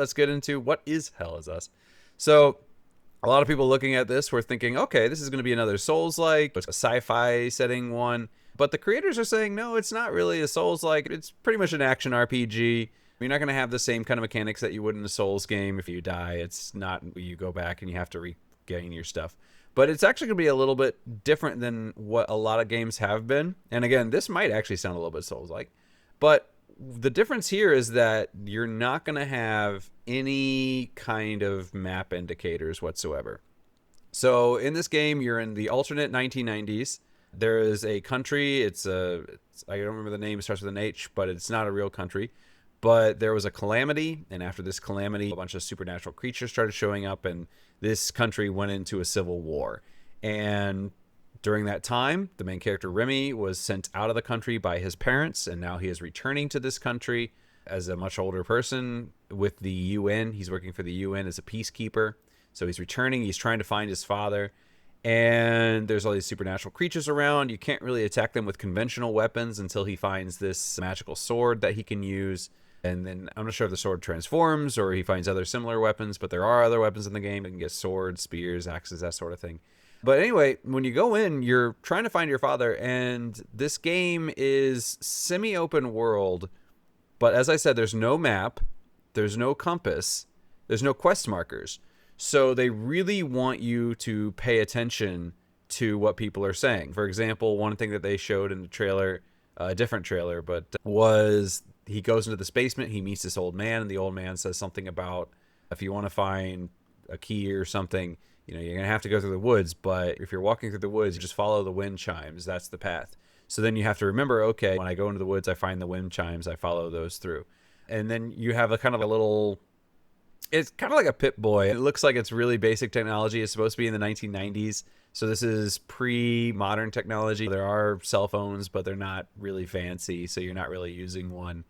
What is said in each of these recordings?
let's get into what is Hell Is Us. So a lot of people looking at this were thinking, okay, this is going to be another Souls-like, a sci-fi setting one. But the creators are saying, no, it's not really a Souls-like. It's pretty much an action RPG. You're not going to have the same kind of mechanics that you would in a Souls game. If you die, it's not you go back and you have to regain your stuff. But it's actually going to be a little bit different than what a lot of games have been. And again, this might actually sound a little bit Souls-like. But the difference here is that you're not going to have any kind of map indicators whatsoever. So in this game, you're in the alternate 1990s. There is a country. I don't remember the name. It starts with an H, but it's not a real country. But there was a calamity, and after this calamity, a bunch of supernatural creatures started showing up, and this country went into a civil war. And during that time, the main character, Remy, was sent out of the country by his parents, and now he is returning to this country as a much older person with the UN. He's working for the UN as a peacekeeper. So he's returning. He's trying to find his father. And there's all these supernatural creatures around. You can't really attack them with conventional weapons until he finds this magical sword that he can use. And then I'm not sure if the sword transforms or he finds other similar weapons, but there are other weapons in the game. You can get swords, spears, axes, that sort of thing. But anyway, when you go in, you're trying to find your father, and this game is semi-open world. But as I said, there's no map, there's no compass, there's no quest markers. So they really want you to pay attention to what people are saying. For example, one thing that they showed in the trailer, a different trailer, but was he goes into this basement, he meets this old man, and the old man says something about if you want to find a key or something, you're going to have to go through the woods, but if you're walking through the woods, you just follow the wind chimes. That's the path. So then you have to remember, okay, when I go into the woods, I find the wind chimes, I follow those through. And then you have a kind of a little, it's kind of like a Pip-Boy. It looks like it's really basic technology. It's supposed to be in the 1990s. So this is pre-modern technology. There are cell phones, but they're not really fancy, so you're not really using one.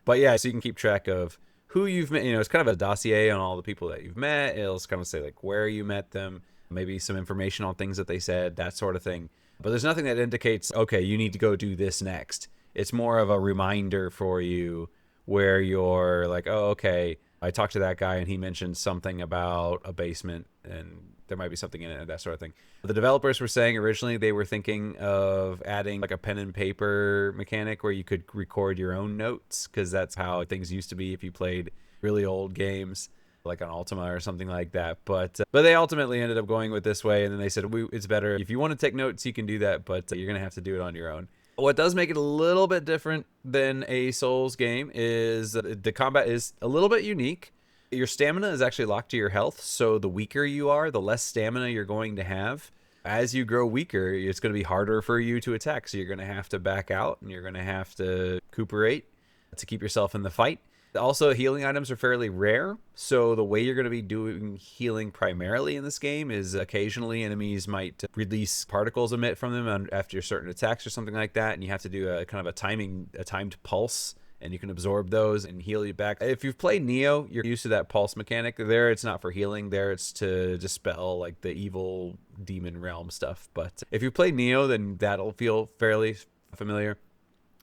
But yeah, so you can keep track of who you've met. It's kind of a dossier on all the people that you've met. It'll kind of say like where you met them, maybe some information on things that they said, that sort of thing. But there's nothing that indicates, okay, you need to go do this next. It's more of a reminder for you where you're like, oh, okay, I talked to that guy and he mentioned something about a basement and there might be something in it, that sort of thing. The developers were saying originally they were thinking of adding like a pen and paper mechanic where you could record your own notes, because that's how things used to be if you played really old games like on Ultima or something like that. But they ultimately ended up going with this way, and then they said it's better if you want to take notes, you can do that, but you're gonna have to do it on your own. What does make it a little bit different than a Souls game is that the combat is a little bit unique. Your stamina is actually locked to your health, so the weaker you are, the less stamina you're going to have. As you grow weaker, it's going to be harder for you to attack, so you're going to have to back out, and you're going to have to recuperate to keep yourself in the fight. Also, healing items are fairly rare, so the way you're going to be doing healing primarily in this game is occasionally enemies might release particles emit from them after certain attacks or something like that, and you have to do a kind of a timed pulse, and you can absorb those and heal you back. If you've played Neo, you're used to that pulse mechanic. There, it's not for healing. There, it's to dispel like the evil demon realm stuff. But if you play Neo, then that'll feel fairly familiar.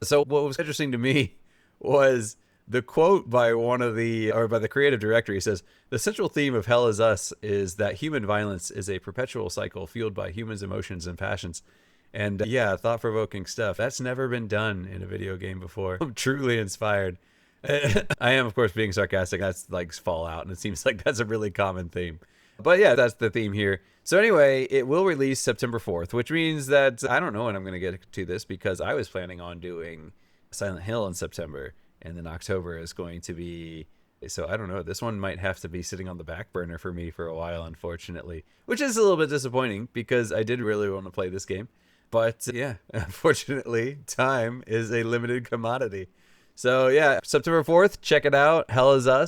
So what was interesting to me was the quote by by the creative director. He says, "The central theme of Hell Is Us is that human violence is a perpetual cycle fueled by humans' emotions and passions." And yeah, thought-provoking stuff. That's never been done in a video game before. I'm truly inspired. I am, of course, being sarcastic. That's like Fallout, and it seems like that's a really common theme. But yeah, that's the theme here. So anyway, it will release September 4th, which means that I don't know when I'm going to get to this, because I was planning on doing Silent Hill in September, and then October is going to be... So I don't know. This one might have to be sitting on the back burner for me for a while, unfortunately, which is a little bit disappointing because I did really want to play this game. But yeah, unfortunately, time is a limited commodity. So yeah, September 4th, check it out. Hell Is Us.